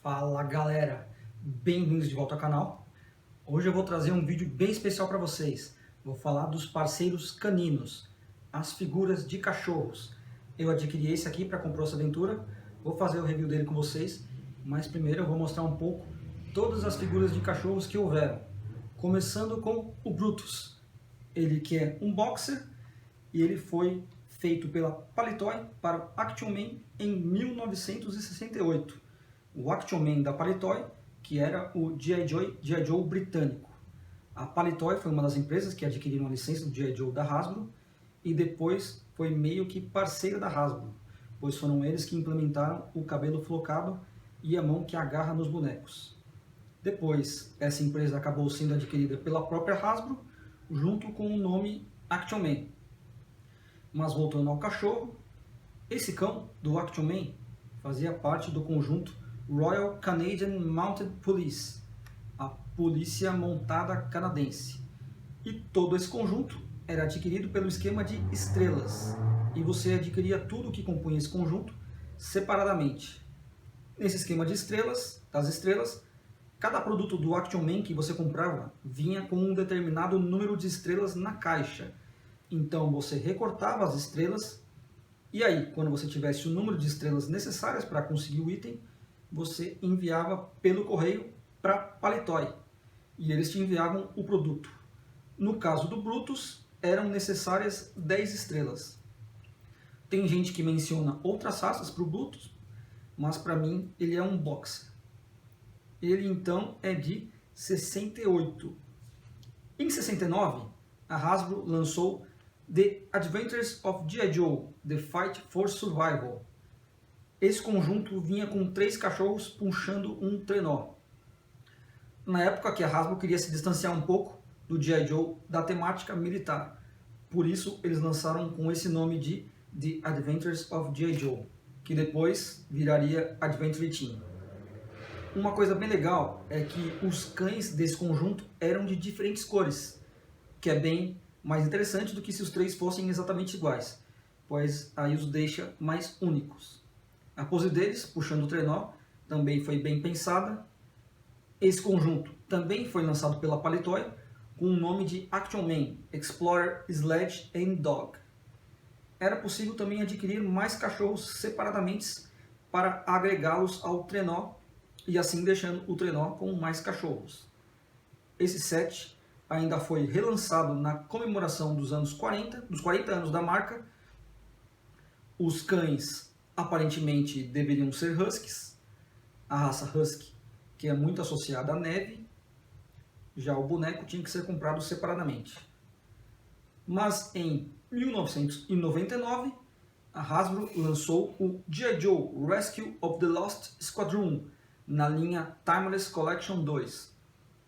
Fala galera, bem-vindos de volta ao canal. Hoje eu vou trazer um vídeo bem especial para vocês. Vou falar dos parceiros caninos, as figuras de cachorros. Eu adquiri esse aqui para comprar essa aventura, vou fazer o review dele com vocês, mas primeiro eu vou mostrar um pouco todas as figuras de cachorros que houveram. Começando com o Brutus, ele que é um boxer e ele foi feito pela Palitoy para o Action Man em 1968. O Action Man da Palitoy, que era o G.I. Joe britânico. A Palitoy foi uma das empresas que adquiriram a licença do G.I. Joe da Hasbro e depois foi meio que parceira da Hasbro, pois foram eles que implementaram o cabelo flocado e a mão que agarra nos bonecos. Depois, essa empresa acabou sendo adquirida pela própria Hasbro, junto com o nome Action Man. Mas voltando ao cachorro, esse cão do Action Man fazia parte do conjunto Royal Canadian Mounted Police, a Polícia Montada Canadense. E todo esse conjunto era adquirido pelo esquema de estrelas, e você adquiria tudo o que compunha esse conjunto separadamente. Nesse esquema de estrelas, cada produto do Action Man que você comprava vinha com um determinado número de estrelas na caixa. Então você recortava as estrelas, e aí, quando você tivesse o número de estrelas necessárias para conseguir o item, você enviava pelo correio para Palitoy, e eles te enviavam o produto. No caso do Brutus, eram necessárias 10 estrelas. Tem gente que menciona outras raças para o Brutus, mas para mim ele é um boxer. Ele então é de 68. Em 69, a Hasbro lançou The Adventures of G.I. Joe, The Fight for Survival. Esse conjunto vinha com 3 cachorros puxando um trenó. Na época que a Hasbro queria se distanciar um pouco do G.I. Joe da temática militar. Por isso eles lançaram com esse nome de The Adventures of G.I. Joe, que depois viraria Adventure Team. Uma coisa bem legal é que os cães desse conjunto eram de diferentes cores, que é bem mais interessante do que se os 3 fossem exatamente iguais, pois aí os deixa mais únicos. A pose deles, puxando o trenó, também foi bem pensada. Esse conjunto também foi lançado pela Palitoy com o nome de Action Man, Explorer, Sledge and Dog. Era possível também adquirir mais cachorros separadamente para agregá-los ao trenó e assim deixando o trenó com mais cachorros. Esse set ainda foi relançado na comemoração dos 40 anos da marca. Os cães aparentemente deveriam ser Huskies, a raça Husky, que é muito associada à neve. Já o boneco tinha que ser comprado separadamente. Mas em 1999, a Hasbro lançou o G.I. Joe Rescue of the Lost Squadron na linha Timeless Collection 2.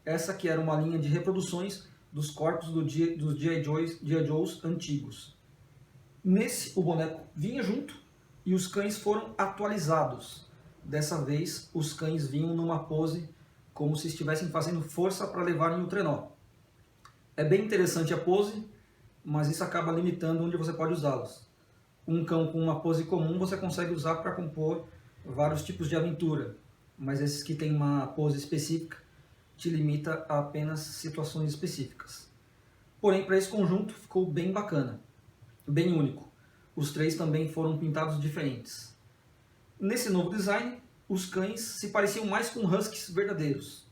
Essa que era uma linha de reproduções dos corpos dos G.I. Joes antigos. Nesse, o boneco vinha junto e os cães foram atualizados. Dessa vez, os cães vinham numa pose como se estivessem fazendo força para levarem o trenó. É bem interessante a pose, mas isso acaba limitando onde você pode usá-los. Um cão com uma pose comum você consegue usar para compor vários tipos de aventura, mas esses que têm uma pose específica te limita a apenas situações específicas. Porém, para esse conjunto ficou bem bacana, bem único. Os 3 também foram pintados diferentes. Nesse novo design, os cães se pareciam mais com Huskies verdadeiros.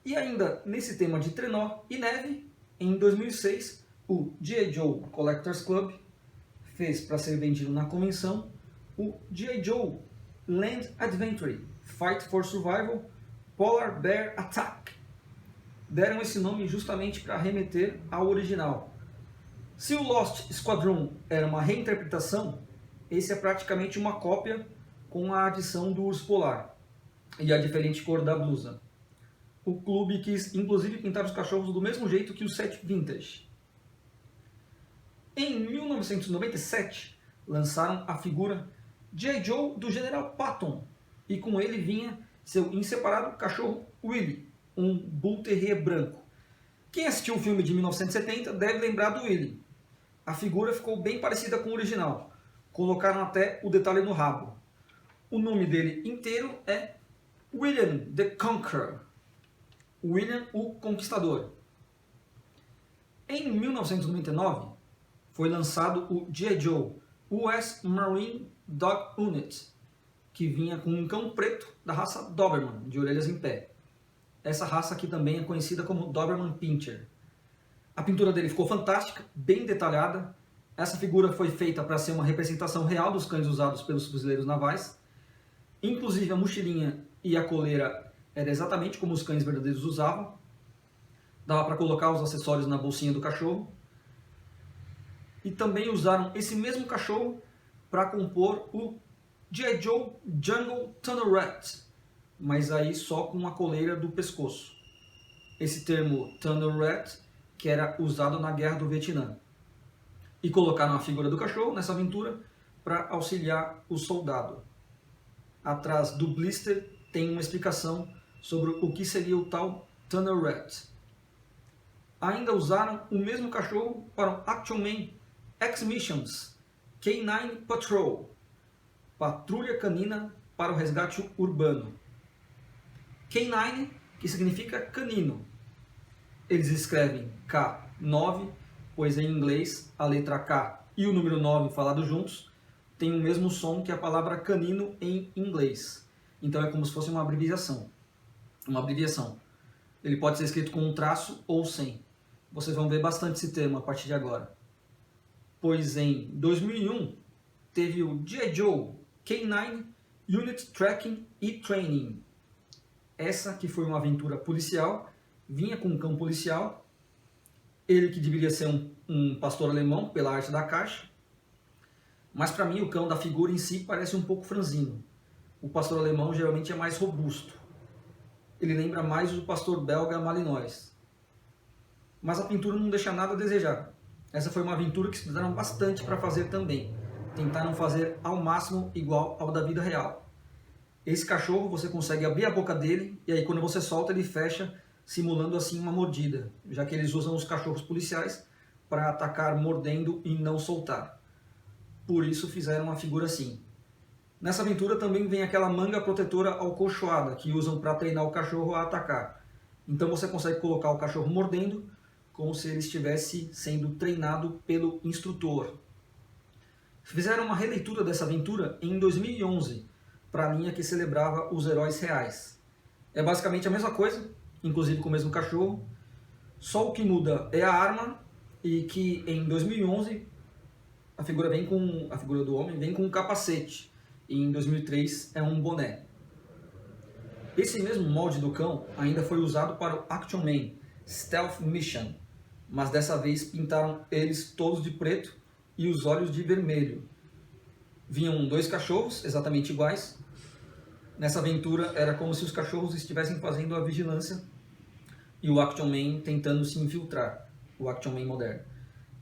E ainda nesse tema de trenó e neve, em 2006, o G.I. Joe Collectors Club fez para ser vendido na convenção o G.I. Joe Land Adventure Fight for Survival Polar Bear Attack. Deram esse nome justamente para remeter ao original. Se o Lost Squadron era uma reinterpretação, esse é praticamente uma cópia com a adição do urso polar e a diferente cor da blusa. O clube quis inclusive pintar os cachorros do mesmo jeito que o set vintage. Em 1997, lançaram a figura G.I. Joe do General Patton, e com ele vinha seu inseparável cachorro Willie, um Bull Terrier branco. Quem assistiu o filme de 1970 deve lembrar do Willie. A figura ficou bem parecida com o original, colocaram até o detalhe no rabo. O nome dele inteiro é William the Conqueror, William o Conquistador. Em 1999 foi lançado o G.I. Joe US Marine Dog Unit, que vinha com um cão preto da raça Doberman, de orelhas em pé. Essa raça aqui também é conhecida como Doberman Pinscher. A pintura dele ficou fantástica, bem detalhada. Essa figura foi feita para ser uma representação real dos cães usados pelos fuzileiros navais. Inclusive a mochilinha e a coleira era exatamente como os cães verdadeiros usavam. Dava para colocar os acessórios na bolsinha do cachorro. E também usaram esse mesmo cachorro para compor o G.I. Joe Jungle Tunnel Rat, mas aí só com a coleira do pescoço. Esse termo Tunnel Rat, que era usado na Guerra do Vietnã. E colocaram a figura do cachorro nessa aventura para auxiliar o soldado. Atrás do blister tem uma explicação sobre o que seria o tal Tunnel Rat. Ainda usaram o mesmo cachorro para o Action Man X-Missions Canine Patrol, Patrulha Canina para o Resgate Urbano. Canine, que significa canino. Eles escrevem K9, pois em inglês a letra K e o número 9 falado juntos tem o mesmo som que a palavra canino em inglês. Então é como se fosse uma abreviação. Ele pode ser escrito com um traço ou sem. Vocês vão ver bastante esse termo a partir de agora. Pois em 2001 teve o G.I. Joe K9 Unit Tracking e Training. Essa que foi uma aventura policial, vinha com um cão policial, ele que deveria ser um pastor alemão pela arte da caixa, mas para mim o cão da figura em si parece um pouco franzino. O pastor alemão geralmente é mais robusto. Ele lembra mais o pastor belga Malinois. Mas a pintura não deixa nada a desejar. Essa foi uma aventura que estudaram bastante para fazer também. Tentaram fazer ao máximo igual ao da vida real. Esse cachorro você consegue abrir a boca dele e aí quando você solta ele fecha, simulando assim uma mordida, já que eles usam os cachorros policiais para atacar mordendo e não soltar. Por isso fizeram uma figura assim. Nessa aventura também vem aquela manga protetora alcolchoada que usam para treinar o cachorro a atacar. Então você consegue colocar o cachorro mordendo como se ele estivesse sendo treinado pelo instrutor. Fizeram uma releitura dessa aventura em 2011 para a linha que celebrava os heróis reais. É basicamente a mesma coisa, inclusive com o mesmo cachorro, só o que muda é a arma e que em 2011 a figura do homem vem com um capacete e em 2003 é um boné. Esse mesmo molde do cão ainda foi usado para o Action Man Stealth Mission, mas dessa vez pintaram eles todos de preto e os olhos de vermelho. Vinham dois cachorros exatamente iguais. Nessa aventura era como se os cachorros estivessem fazendo a vigilância e o Action Man tentando se infiltrar, o Action Man moderno.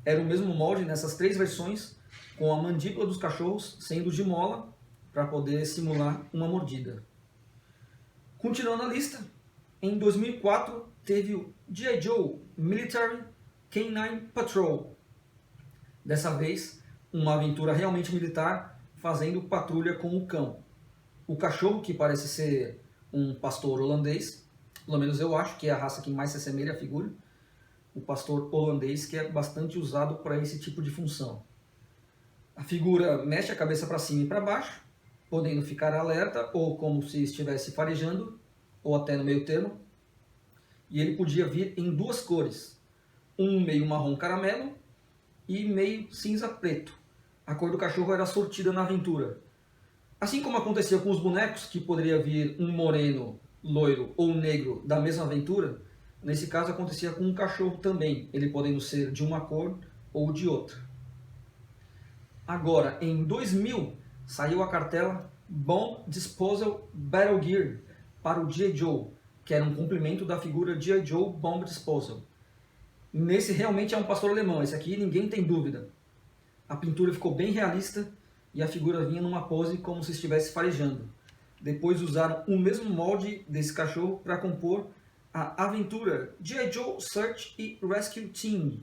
Era o mesmo molde nessas três versões, com a mandíbula dos cachorros sendo de mola para poder simular uma mordida. Continuando a lista, em 2004 teve o G.I. Joe Military Canine Patrol. Dessa vez, uma aventura realmente militar, fazendo patrulha com o cão. O cachorro, que parece ser um pastor holandês, pelo menos eu acho que é a raça que mais se assemelha à figura, o pastor holandês, que é bastante usado para esse tipo de função. A figura mexe a cabeça para cima e para baixo, podendo ficar alerta ou como se estivesse farejando, ou até no meio termo. E ele podia vir em duas cores, um meio marrom caramelo e meio cinza preto. A cor do cachorro era sortida na aventura. Assim como acontecia com os bonecos, que poderia vir um moreno, loiro ou negro da mesma aventura, nesse caso acontecia com um cachorro também, ele podendo ser de uma cor ou de outra. Agora, em 2000, saiu a cartela Bomb Disposal Battle Gear para o G.I. Joe, que era um complemento da figura G.I. Joe Bomb Disposal. Nesse realmente é um pastor alemão, esse aqui ninguém tem dúvida. A pintura ficou bem realista e a figura vinha numa pose como se estivesse farejando. Depois usaram o mesmo molde desse cachorro para compor a aventura G.I. Joe Search and Rescue Team.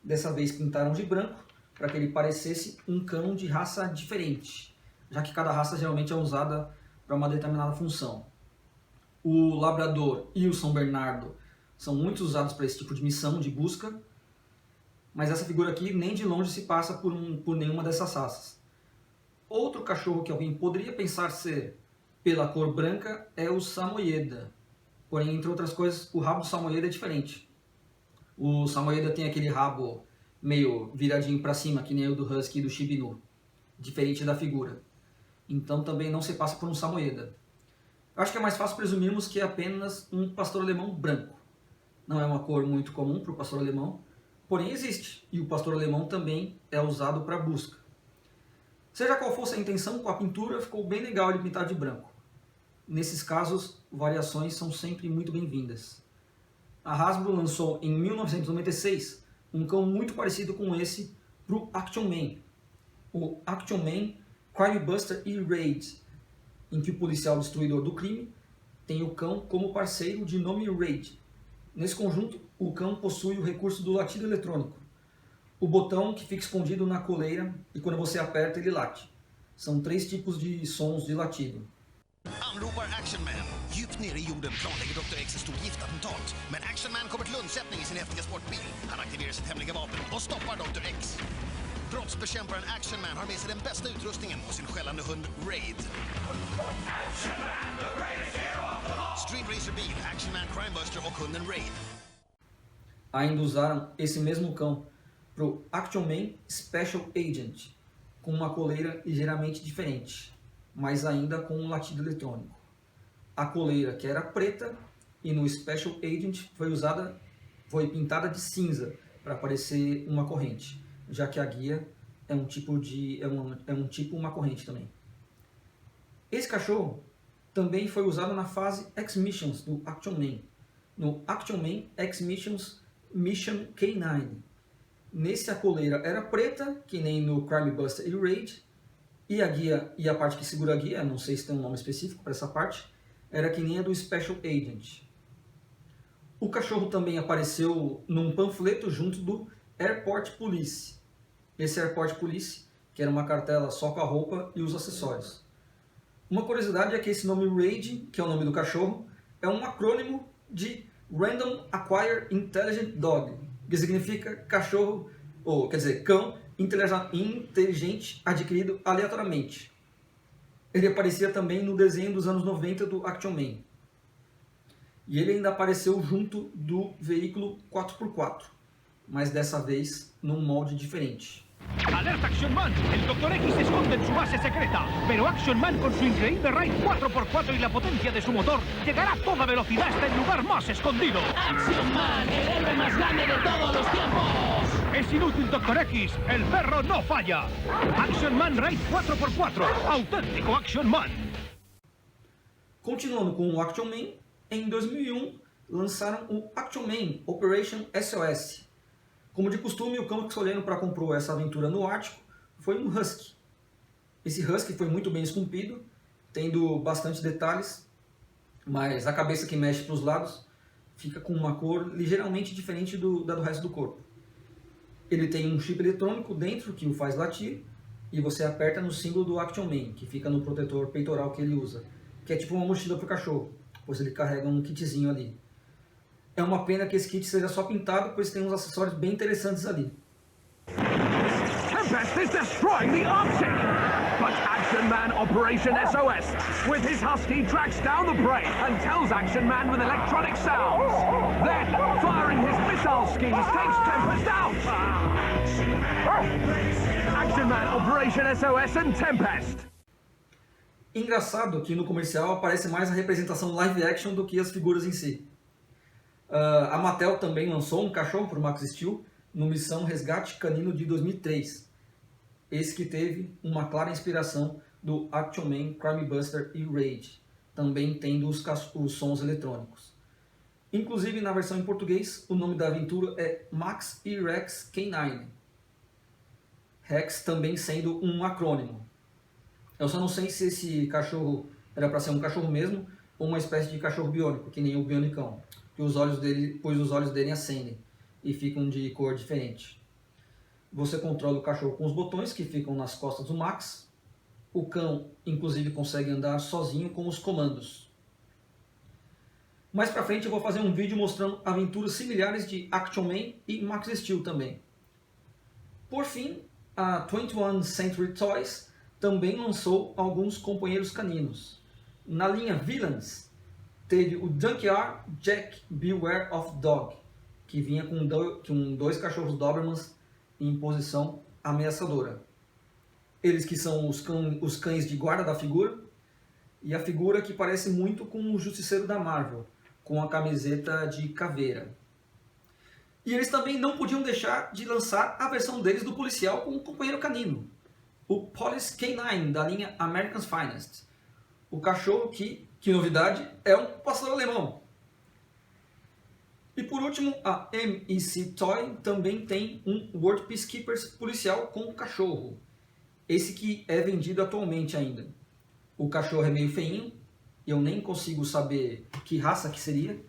Dessa vez pintaram de branco para que ele parecesse um cão de raça diferente, já que cada raça geralmente é usada para uma determinada função. O Labrador e o São Bernardo são muito usados para esse tipo de missão de busca, mas essa figura aqui nem de longe se passa por nenhuma dessas raças. Outro cachorro que alguém poderia pensar ser pela cor branca é o Samoyeda. Porém, entre outras coisas, o rabo do Samoyeda é diferente. O Samoyeda tem aquele rabo meio viradinho para cima, que nem o do Husky e do Shiba Inu, diferente da figura. Então também não se passa por um Samoyeda. Eu acho que é mais fácil presumirmos que é apenas um pastor alemão branco. Não é uma cor muito comum para o pastor alemão, porém existe, e o pastor alemão também é usado para busca. Seja qual fosse a intenção com a pintura, ficou bem legal ele pintar de branco. Nesses casos, variações são sempre muito bem-vindas. A Hasbro lançou em 1996 um cão muito parecido com esse para o Action Man. O Action Man Crime Buster e Raid, em que o policial destruidor do crime tem o cão como parceiro de nome Raid. Nesse conjunto, o cão possui o recurso do latido eletrônico, o botão que fica escondido na coleira e quando você aperta ele late. São 3 tipos de sons de latido. Anropar Action Man. Djupt nere i jorden planlägger Dr. X ett stort giftattentat. Men Action Man kommer till undsättning i sin häftiga sportbil. Han aktiverar sitt hemliga vapen och stoppar Dr. X. Brottsbekämparen Action Man har med sig den bästa utrustningen och sin skällande hund Raid. Street Racer bil, Action Man Crime Buster och hunden Raid. Ainda usaram esse mesmo cão para o Action Man Special Agent, com uma coleira ligeiramente diferente, mas ainda com um latido eletrônico. A coleira, que era preta, e no Special Agent foi pintada de cinza para parecer uma corrente, já que a guia é um tipo uma corrente também. Esse cachorro também foi usado na fase X-Missions do Action Man, no Action Man X-Missions Mission K9. Nesse a coleira era preta, que nem no Crime Buster e Raid, e a guia e a parte que segura a guia, não sei se tem um nome específico para essa parte, era que nem a do Special Agent. O cachorro também apareceu num panfleto junto do Airport Police. Esse Airport Police, que era uma cartela só com a roupa e os acessórios. Uma curiosidade é que esse nome Raid, que é o nome do cachorro, é um acrônimo de Random Acquired Intelligent Dog, que significa cachorro, ou quer dizer, cão inteligente adquirido aleatoriamente. Ele aparecia também no desenho dos anos 90 do Action Man. E ele ainda apareceu junto do veículo 4x4, mas dessa vez num molde diferente. ¡Alerta Action Man! El Dr. X se esconde en su base secreta, pero Action Man con su increíble Raid 4x4 y la potencia de su motor llegará a toda velocidad hasta el lugar más escondido. Action Man, el héroe más grande de todos los tiempos. Es inútil Dr. X, el perro no falla. Action Man Raid 4x4, auténtico Action Man. Continuando com o Action Man, em 2001 lançaram o Action Man Operation SOS. Como de costume, o cão que escolheram para comprar essa aventura no Ártico foi um Husky. Esse Husky foi muito bem esculpido, tendo bastante detalhes, mas a cabeça que mexe para os lados fica com uma cor ligeiramente diferente da do resto do corpo. Ele tem um chip eletrônico dentro que o faz latir, e você aperta no símbolo do Action Man, que fica no protetor peitoral que ele usa, que é tipo uma mochila para o cachorro, pois ele carrega um kitzinho ali. É uma pena que esse kit seja só pintado, pois tem uns acessórios bem interessantes ali. Tempest is destroying the Arctic! But Action Man Operation SOS, with his Husky, tracks down the prey and tells Action Man with electronic sounds. Then, firing his missile skis, takes Tempest out! Action Man Operation SOS and Tempest! Engraçado que no comercial aparece mais a representação live action do que as figuras em si. A Mattel também lançou um cachorro para o Max Steel no Missão Resgate Canino de 2003. Esse que teve uma clara inspiração do Action Man, Crime Buster e Raid, também tendo os sons eletrônicos. Inclusive, na versão em português, o nome da aventura é Max e Rex K9. Rex também sendo um acrônimo. Eu só não sei se esse cachorro era para ser um cachorro mesmo ou uma espécie de cachorro biônico, que nem o Bionicão, que os olhos dele acendem e ficam de cor diferente. Você controla o cachorro com os botões que ficam nas costas do Max. O cão, inclusive, consegue andar sozinho com os comandos. Mais pra frente eu vou fazer um vídeo mostrando aventuras similares de Action Man e Max Steel também. Por fim, a 21st Century Toys também lançou alguns companheiros caninos. Na linha Villains, teve o Junkyard Jack Beware of Dog, que vinha com dois cachorros Dobermans em posição ameaçadora. Eles que são os cães de guarda da figura, e a figura que parece muito com o Justiceiro da Marvel, com a camiseta de caveira. E eles também não podiam deixar de lançar a versão deles do policial com um companheiro canino, o Police K9 da linha America's Finest. O cachorro que novidade, é um pastor alemão. E por último, a MEC Toy também tem um World Peacekeepers policial com cachorro. Esse que é vendido atualmente ainda. O cachorro é meio feinho, eu nem consigo saber que raça que seria,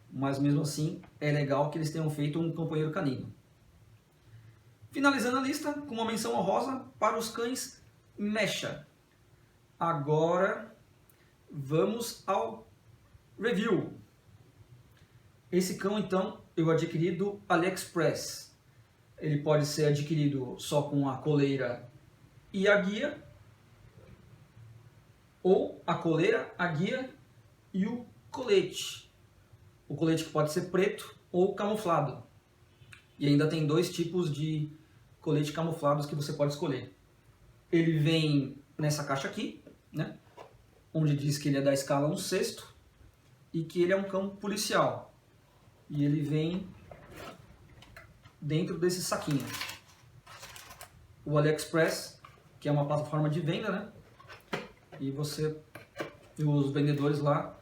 mas mesmo assim é legal que eles tenham feito um companheiro canino. Finalizando a lista com uma menção honrosa para os cães Mecha. Agora vamos ao review. Esse cão então eu adquiri do AliExpress. Ele pode ser adquirido só com a coleira e a guia, ou a coleira, a guia e o colete. O colete que pode ser preto ou camuflado. E ainda tem dois tipos de colete camuflados que você pode escolher. Ele vem nessa caixa aqui, né? Onde diz que ele é da escala 1/6 e que ele é um cão policial. E ele vem dentro desse saquinho. O AliExpress, que é uma plataforma de venda, né? E os vendedores lá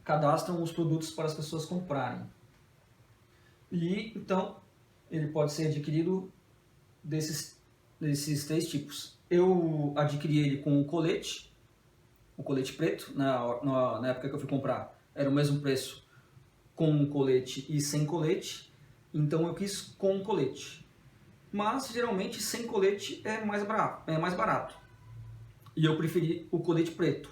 cadastram os produtos para as pessoas comprarem. E então ele pode ser adquirido desses três tipos. Eu adquiri ele com o colete preto. Na época que eu fui comprar era o mesmo preço com colete e sem colete, então eu quis com colete. Mas geralmente sem colete é mais barato. E eu preferi o colete preto.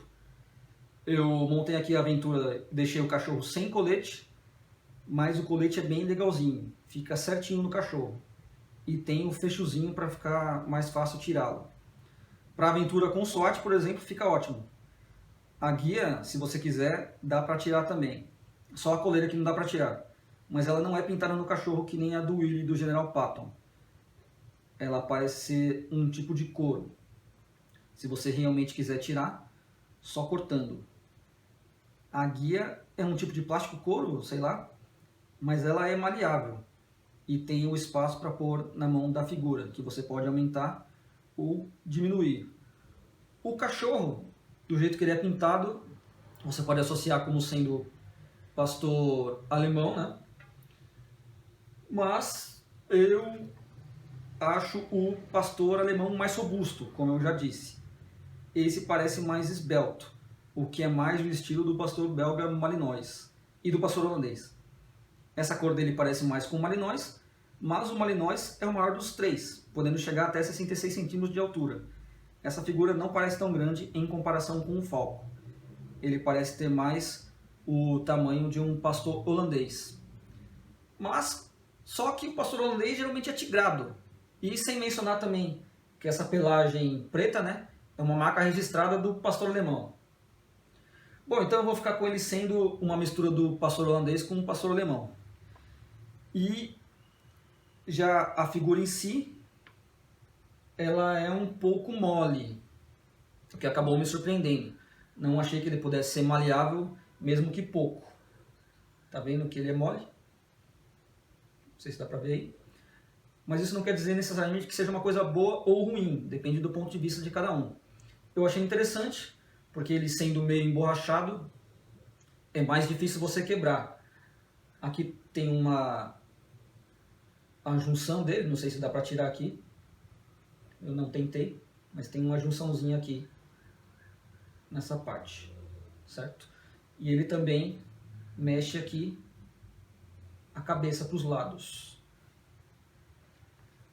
Eu montei aqui a aventura, deixei o cachorro sem colete, mas o colete é bem legalzinho, fica certinho no cachorro. E tem o fechozinho para ficar mais fácil tirá-lo. Para aventura com SWAT, por exemplo, fica ótimo. A guia, se você quiser, dá para tirar também. Só a coleira que não dá para tirar. Mas ela não é pintada no cachorro que nem a do Willy do General Patton. Ela parece ser um tipo de couro. Se você realmente quiser tirar, só cortando. A guia é um tipo de plástico couro, sei lá, mas ela é maleável. E tem o espaço para pôr na mão da figura, que você pode aumentar ou diminuir. O cachorro, do jeito que ele é pintado, você pode associar como sendo pastor alemão, né? Mas eu acho o pastor alemão mais robusto, como eu já disse. Esse parece mais esbelto, o que é mais o estilo do pastor belga Malinois e do pastor holandês. Essa cor dele parece mais com o Malinois, mas o Malinois é o maior dos três, podendo chegar até 66 centímetros de altura. Essa figura não parece tão grande em comparação com o Falco. Ele parece ter mais o tamanho de um pastor holandês. Mas só que o pastor holandês geralmente é tigrado. E sem mencionar também que essa pelagem preta, né, é uma marca registrada do pastor alemão. Bom, então eu vou ficar com ele sendo uma mistura do pastor holandês com o pastor alemão. E já a figura em si, ela é um pouco mole, o que acabou me surpreendendo. Não achei que ele pudesse ser maleável, mesmo que pouco. Tá vendo que ele é mole? Não sei se dá pra ver aí. Mas isso não quer dizer necessariamente que seja uma coisa boa ou ruim, depende do ponto de vista de cada um. Eu achei interessante, porque ele sendo meio emborrachado, é mais difícil você quebrar. Aqui tem a junção dele, não sei se dá para tirar aqui. Eu não tentei, mas tem uma junçãozinha aqui nessa parte, certo? E ele também mexe aqui a cabeça para os lados.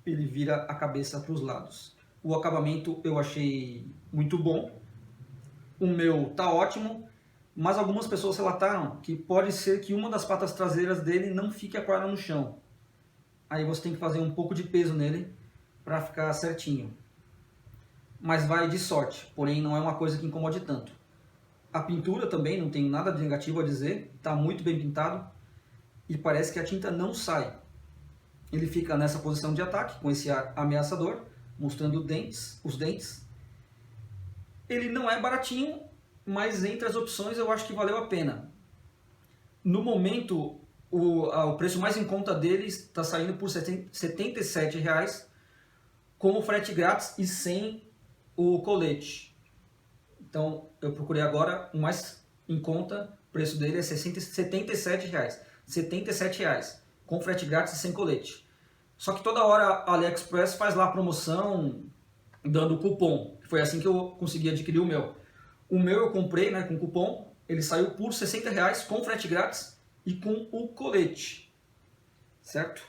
Ele vira a cabeça para os lados. O acabamento eu achei muito bom. O meu tá ótimo, mas algumas pessoas relataram que pode ser que uma das patas traseiras dele não fique aquarada no chão. Aí você tem que fazer um pouco de peso nele para ficar certinho. Mas vai de sorte, porém não é uma coisa que incomode tanto. A pintura também, não tem nada de negativo a dizer, está muito bem pintado e parece que a tinta não sai. Ele fica nessa posição de ataque, com esse ar ameaçador, mostrando os dentes. Ele não é baratinho, mas entre as opções eu acho que valeu a pena. No momento, o preço mais em conta dele está saindo por R$ 77,00, com o frete grátis e sem o colete. Então eu procurei agora o mais em conta, o preço dele é R$ 77,00. R$ 77,00, com frete grátis e sem colete. Só que toda hora a AliExpress faz lá a promoção dando cupom. Foi assim que eu consegui adquirir o meu. O meu eu comprei, né, com cupom, ele saiu por R$ 60,00 com frete grátis e com o colete, certo?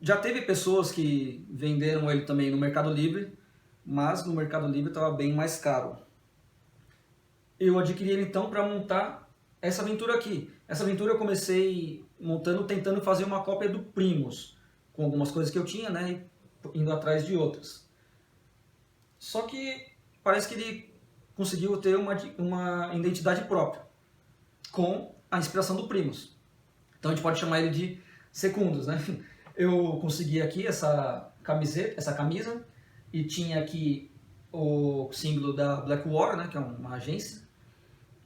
Já teve pessoas que venderam ele também no Mercado Livre, mas no Mercado Livre estava bem mais caro. Eu adquiri ele então para montar essa aventura aqui. Essa aventura eu comecei montando, tentando fazer uma cópia do Primus, com algumas coisas que eu tinha, né, indo atrás de outras. Só que parece que ele conseguiu ter uma identidade própria, com a inspiração do Primus. Então a gente pode chamar ele de Secundus, né? Eu consegui aqui essa camisa, e tinha aqui o símbolo da Blackwater, né, que é uma agência,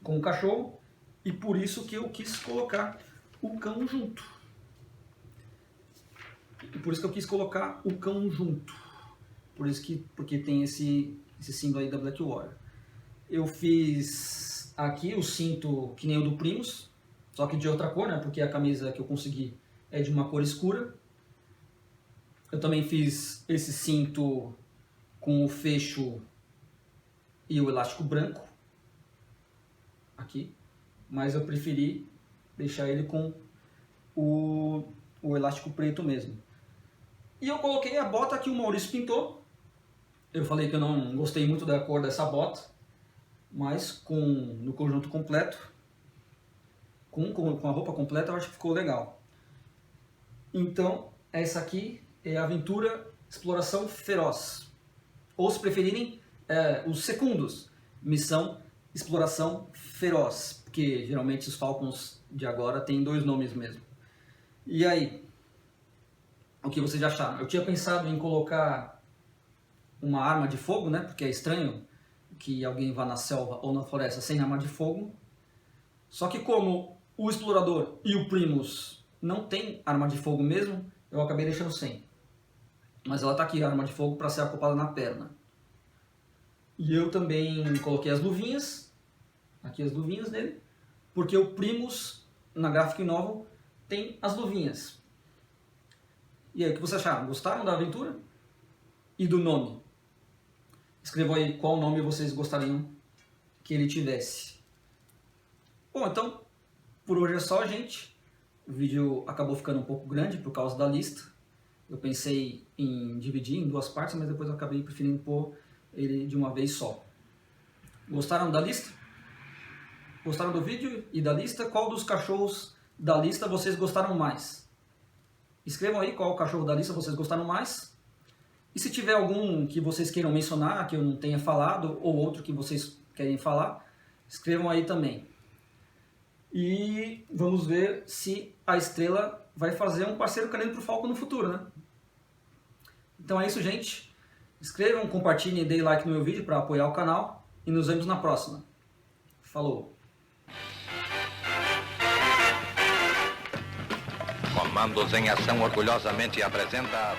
com o cachorro, e por isso que eu quis colocar o cão junto. Porque tem esse símbolo aí da Blackwater. Eu fiz aqui o cinto que nem o do Primus, só que de outra cor, né? Porque a camisa que eu consegui é de uma cor escura. Eu também fiz esse cinto com o fecho e o elástico branco aqui, mas eu preferi deixar ele com o elástico preto mesmo. E eu coloquei a bota que o Maurício pintou. Eu falei que eu não gostei muito da cor dessa bota, mas no conjunto completo, com a roupa completa, eu acho que ficou legal. Então, essa aqui é a Aventura Exploração Feroz. Ou, se preferirem, os Secundus, Missão Exploração Feroz, porque geralmente os Falcons de agora têm 2 nomes mesmo. E aí, o que vocês acharam? Eu tinha pensado em colocar uma arma de fogo, né? Porque é estranho que alguém vá na selva ou na floresta sem arma de fogo. Só que como o Explorador e o Primus não tem arma de fogo mesmo, eu acabei deixando sem. Mas ela tá aqui, a arma de fogo, para ser acoplada na perna. E eu também coloquei as luvinhas, aqui as luvinhas dele, porque o Primus, na Graphic Novel, tem as luvinhas. E aí, o que vocês acharam? Gostaram da aventura? E do nome? Escrevam aí qual nome vocês gostariam que ele tivesse. Bom, então, por hoje é só, gente. O vídeo acabou ficando um pouco grande por causa da lista. Eu pensei em dividir em 2 partes, mas depois eu acabei preferindo pôr ele de uma vez só. Gostaram da lista? Gostaram do vídeo e da lista? Qual dos cachorros da lista vocês gostaram mais? Escrevam aí qual cachorro da lista vocês gostaram mais. E se tiver algum que vocês queiram mencionar, que eu não tenha falado, ou outro que vocês querem falar, escrevam aí também. E vamos ver se a Estrela vai fazer um parceiro canino para o Falcon no futuro, né? Então é isso, gente. Inscrevam, compartilhem e deem like no meu vídeo para apoiar o canal. E nos vemos na próxima. Falou! Comandos em Ação orgulhosamente apresenta...